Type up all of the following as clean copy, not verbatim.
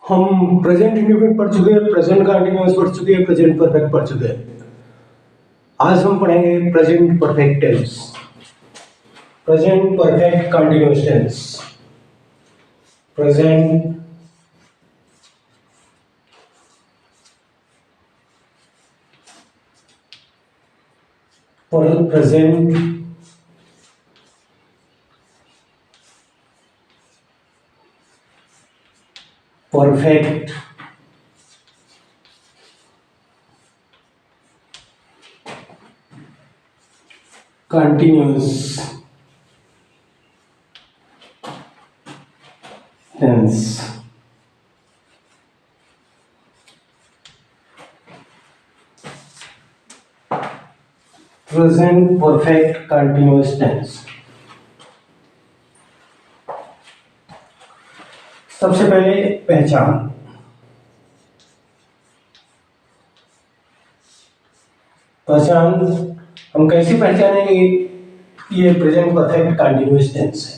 हम present indefinite पढ़ चुके हैं, प्रेजेंट कंटीन्यूअस पढ़ चुके हैं, प्रेजेंट परफेक्ट पढ़ चुके हैं। आज हम पढ़ेंगे present perfect tense, present perfect continuous tense, present present perfect continuous tense। present perfect continuous tense। सबसे पहले पहचान, हम कैसे पहचानेंगे ये प्रेजेंट परफेक्ट कंटीन्यूअस टेंस है।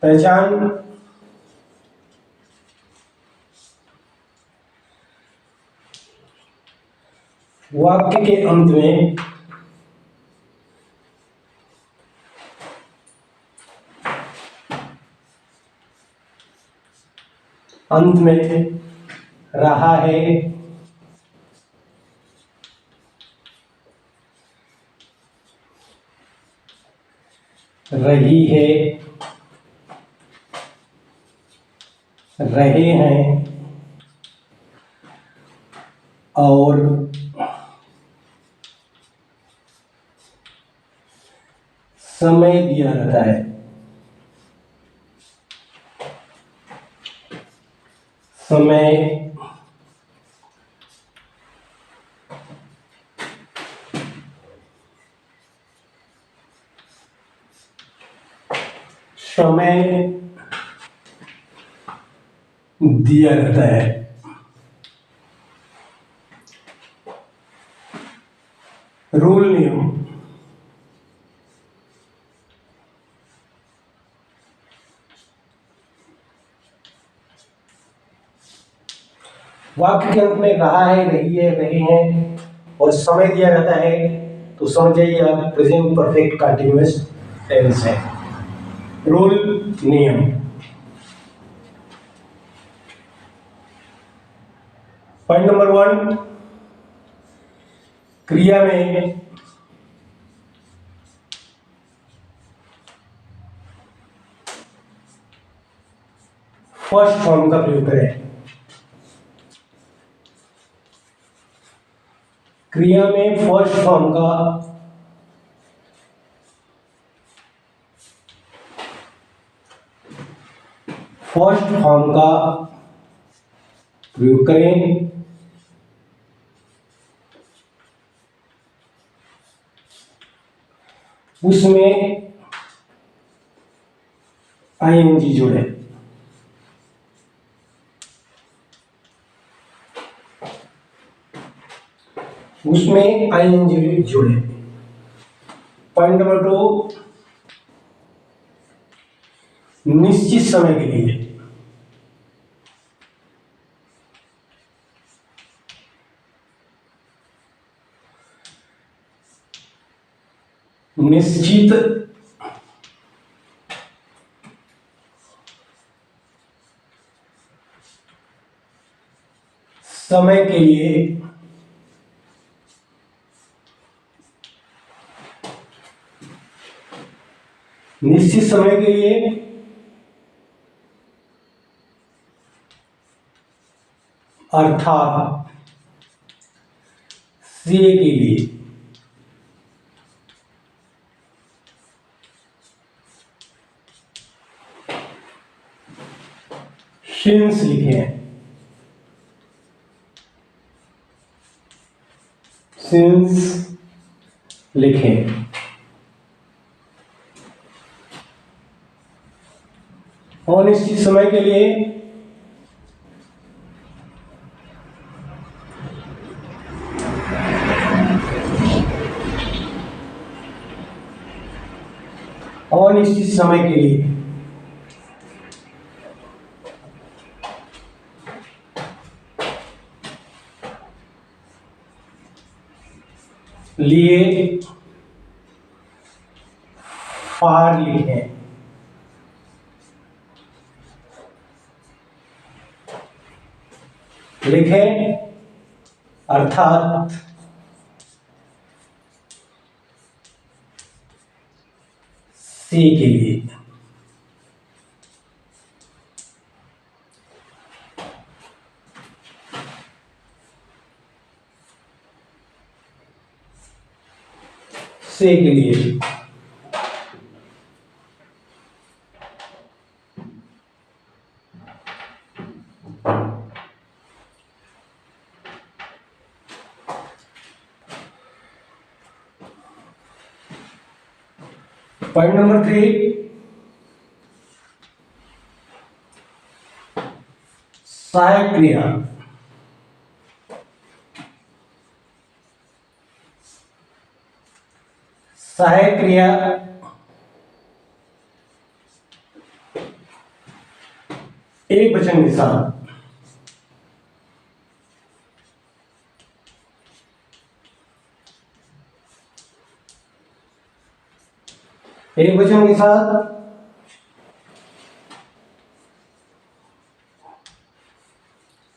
पहचान वाक्य के अंत में रहा है, रही है, रहे हैं और समय दिया रहता है। समय दिया रहता है। रूल नियम, वाक्य के अंत में रहा है, रही है, रहे हैं और समय दिया रहता है तो समझ जाइए आप प्रेजेंट परफेक्ट कंटीन्यूअस टेंस है। रूल नियम, पॉइंट नंबर 1, क्रिया में फर्स्ट फॉर्म का प्रयोग करें। क्रिया में फर्स्ट फॉर्म का प्रयोग करें। उसमें आईएनजी जोड़े। पॉइंट नंबर 2, निश्चित समय के लिए निश्चित समय के लिए अर्थात सीए के लिए सिंस लिखे हैं। अनिश्चित समय के लिए अनिश्चित समय के लिए लिए फार लिखें। लिखें अर्थात सी के लिए। सी के लिए पॉइंट नंबर 3, सहायक क्रिया। सहायक क्रिया एक वचन के साथ एक वचन के साथ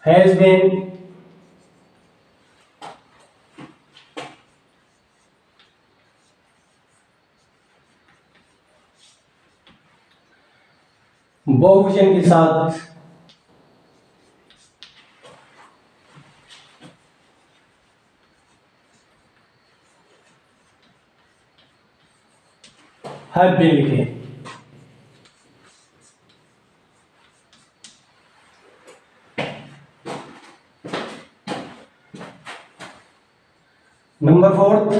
has been, बहुवचन के साथ have been लिखें। नंबर 4,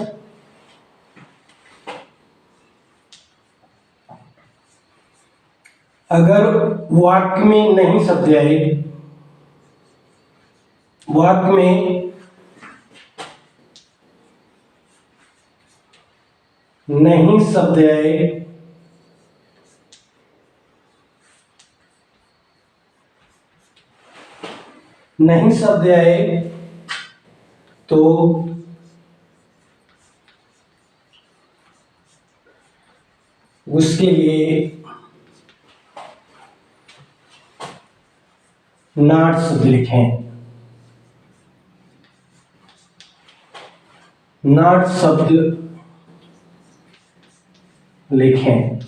अगर वाक्य में नहीं शब्द आए, वाक्य में नहीं शब्द आए नहीं शब्द आए तो उसके लिए नॉट शब्द लिखें। नॉट शब्द लिखें।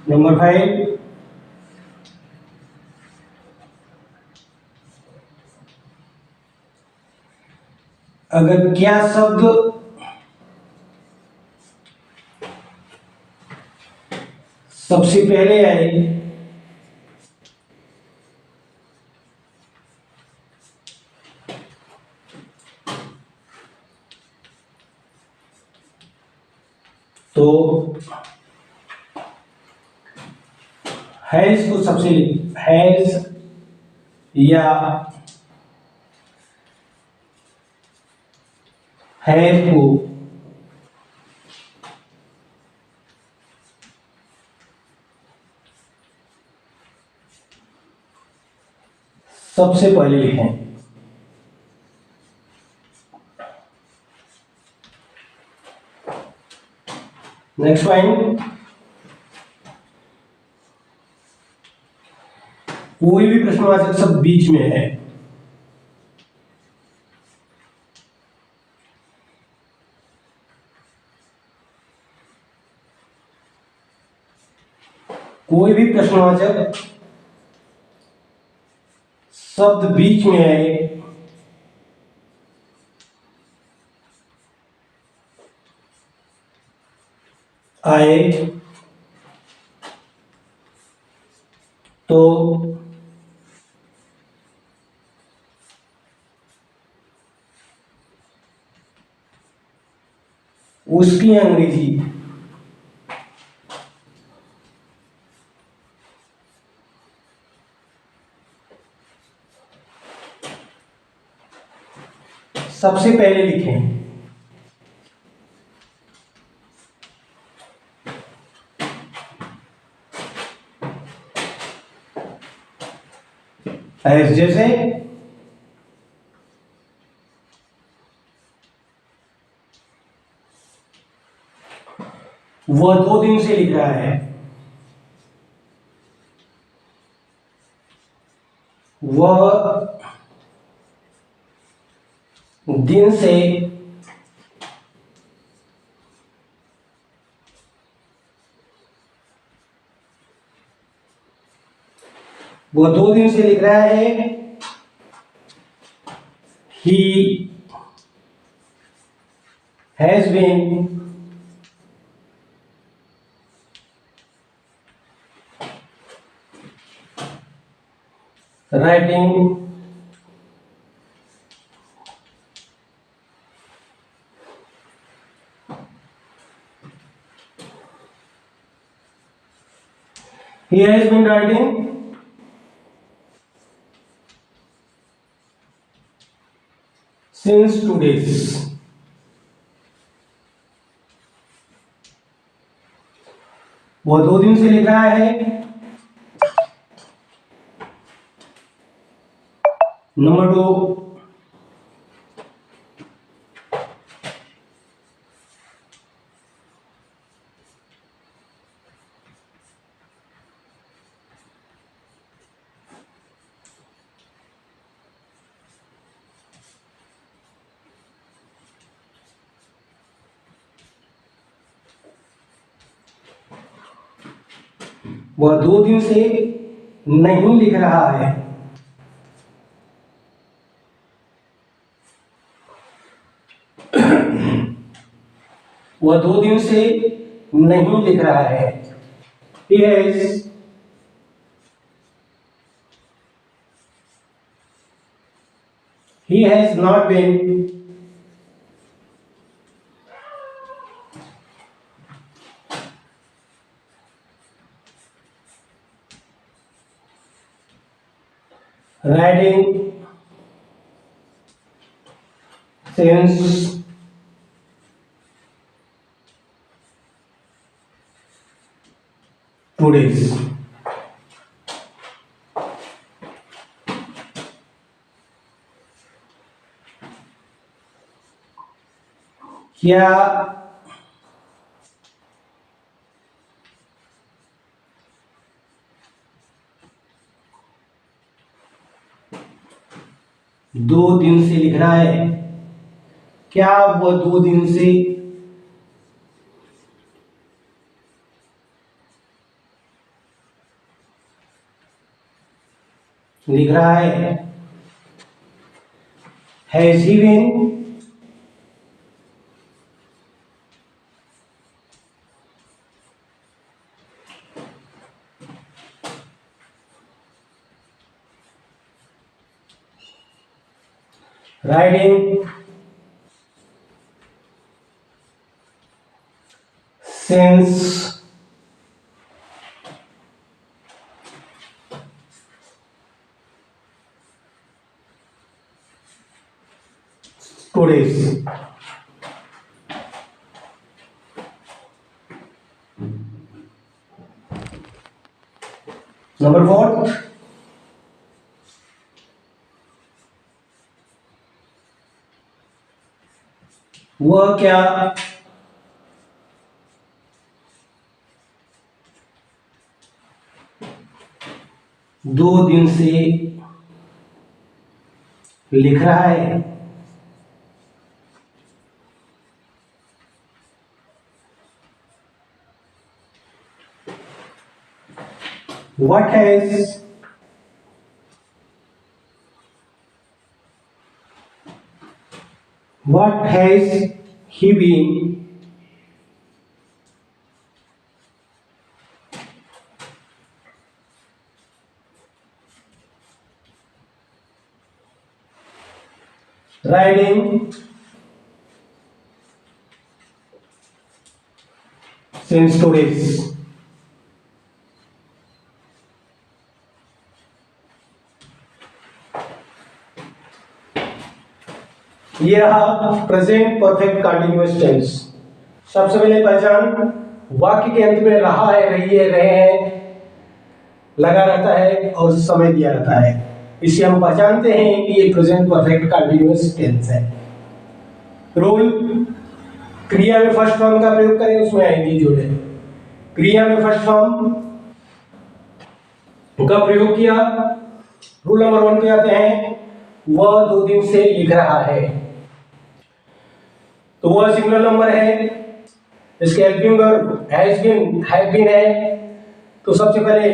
नंबर 5, अगर क्या शब्द सबसे पहले आए तो हैज को सबसे हैज या हैव को सबसे पहले लिखें। नेक्स्ट पॉइंट, कोई भी प्रश्नवाचक शब्द बीच में है कोई भी प्रश्नवाचक शब्द बीच में आए तो उसकी अंग्रेजी सबसे पहले लिखें। जैसे वह 2 दिन से लिख रहा है। वह दिन से वो 2 दिन से लिख रहा है। He has been writing he has been writing since 2 days। वो 2 दिन से लिख रहा है। नंबर 2, वह 2 दिन से नहीं लिख रहा है। वह 2 दिन से नहीं लिख रहा है। He has not been writing since 2 days। क्या 2 दिन से लिख रहा है? क्या वह 2 दिन से लिख रहा है? Has he been writing since 2 days। Number 4, वह क्या 2 दिन से लिख रहा है? What has he been writing since 2 days? ये रहा प्रेजेंट परफेक्ट कंटिन्यूअस टेंस। सबसे पहले पहचान, वाक्य के अंत में रहा है, रही है, रहे हैं लगा रहता है और समय दिया रहता है। इसे हम पहचानते हैं कि ये प्रेजेंट परफेक्ट कंटिन्यूअस टेंस है। रूल, क्रिया में फर्स्ट फॉर्म का प्रयोग करें, उसमें आएंगी जोड़े। क्रिया में फर्स्ट फॉर्म का प्रयोग किया। रूल नंबर 1 पे आते हैं, वह 2 दिन से लिख रहा है। तो वह सिंगुलर नंबर है, इसके helping verb has been, have been है, तो सबसे पहले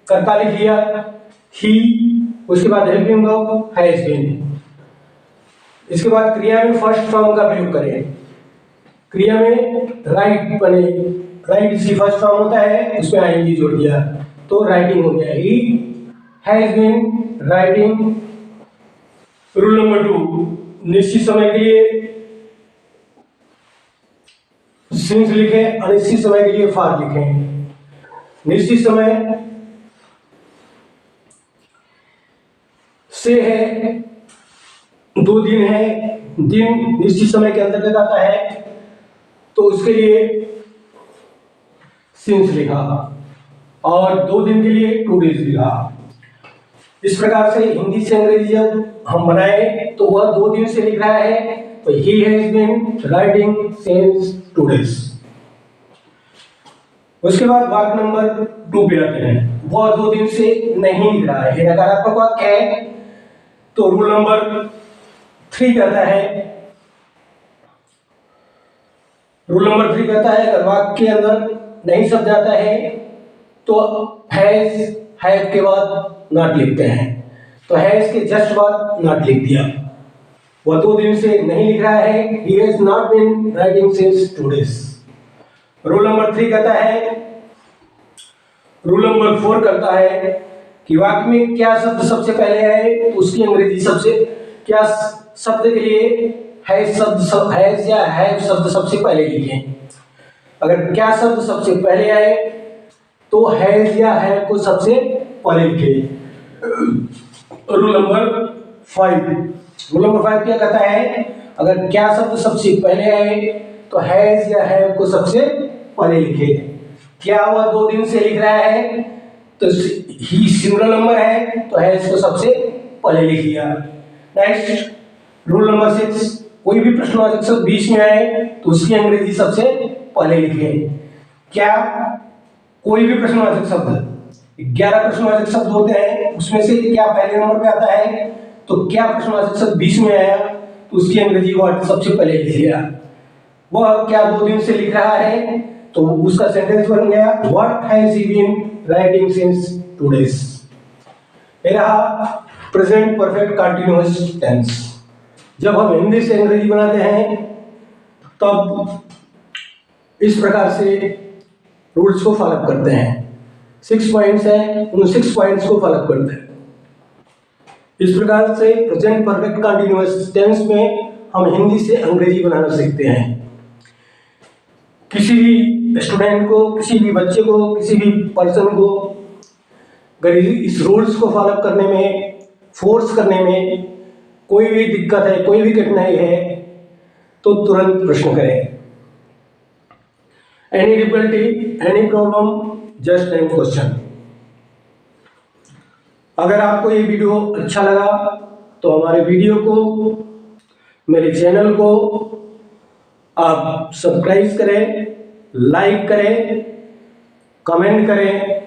कर्ता लिख लिया ही, उसके बाद हेल्पिंग वर्ब हैज बीन। इसके बाद क्रिया में फर्स्ट फॉर्म का प्रयोग करें। क्रिया में राइट बने, राइट इसकी फर्स्ट फॉर्म होता है, उसमें आईएनजी जोड़ दिया तो राइटिंग हो गया, he has been writing. Rule number 2, निश्चित समय के लिए सिंस लिखे, अनिश्चित समय के लिए फॉर लिखें। निश्चित समय से है, 2 दिन है, दिन निश्चित समय के अंतर्गत आता है, तो उसके लिए सिंस लिखा, और 2 दिन के लिए 2 डेज लिखा। इस प्रकार से हिंदी से अंग्रेजी जब हम बनाए तो वह 2 दिन से लिख रहा है, तो he has been writing since 2 days. उसके बाद वाक्य नंबर 2 पे आते हैं, वह 2 दिन से नहीं लिख रहा है, ये नकारात्मक वाक्य है, तो रूल नंबर 3 कहता है, रूल नंबर 3 कहता है अगर वाक्य के अंदर नहीं शब्द आता है तो हैज, हैव के बाद नॉट लिखते हैं, तो हैज के जस्ट बाद नॉट लिख दिया। वह 2 दिन से नहीं लिख रहा है, he has not been writing since 2 days। Rule number 3 कहता है, रूल नंबर 4 कहता है कि वाक्य में क्या शब्द सबसे पहले है, तो उसकी अंग्रेजी सबसे, क्या शब्द के लिए हैज शब्द, हैज या हैव शब्द सबसे पहले लिखें। अगर क्या शब्द सबसे पहले आए तो हैज या हैव को सबसे पहले लिखें। रूल नंबर 5, रूल नंबर 5 क्या कहता है, अगर क्या शब्द सबसे पहले आए तो हैज या हैव को सबसे पहले लिखे। क्या वह 2 दिन से लिख रहा है, तो ही सिंगुलर नंबर है, तो हैज को सबसे पहले लिख लिया। नेक्स्ट रूल नंबर 6, कोई भी प्रश्नवाचक शब्द बीच में आए तो उसकी अंग्रेजी सबसे पहले लिखें। क्या कोई भी प्रश्नवाचक शब्द, 11 प्रश्नवाचक शब्द होते हैं, उसमें से क्या पहले नंबर पे आता है, तो क्या प्रश्नवाचक शब्द बीच में आया तो उसकी अंग्रेजी वर्ड सबसे पहले लिख लिया। वह क्या 2 दिन से लिख रहा है, तो उसका सेंटेंस बन गया what has he been writing since 2 days. ये रहा प्रेजेंट परफेक्ट कंटीन्यूअस टेंस। जब हम हिंदी से अंग्रेजी बनाते हैं तब इस प्रकार से रूल्स को फॉलो करते हैं। 6 पॉइंट्स हैं, उन 6 पॉइंट्स को फॉलो करते हैं। इस प्रकार से प्रेजेंट परफेक्ट कंटीन्यूअस टेंस में हम हिंदी से अंग्रेजी बनाना सीखते हैं। किसी भी स्टूडेंट को, किसी भी बच्चे को, किसी भी पर्सन को अगर इस रूल्स को फॉलो करने में, फोर्स करने में कोई भी दिक्कत है, कोई भी कठिनाई है, तो तुरंत प्रश्न करें। Any difficulty, any problem, just any question. अगर आपको ये वीडियो अच्छा लगा तो हमारे वीडियो को, मेरे चैनल को आप सब्सक्राइब करें, लाइक करें, कमेंट करें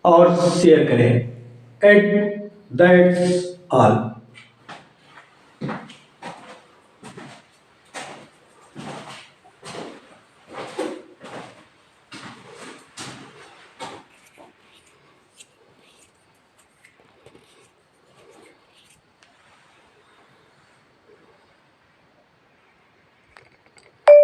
और शेयर करें। At that's all.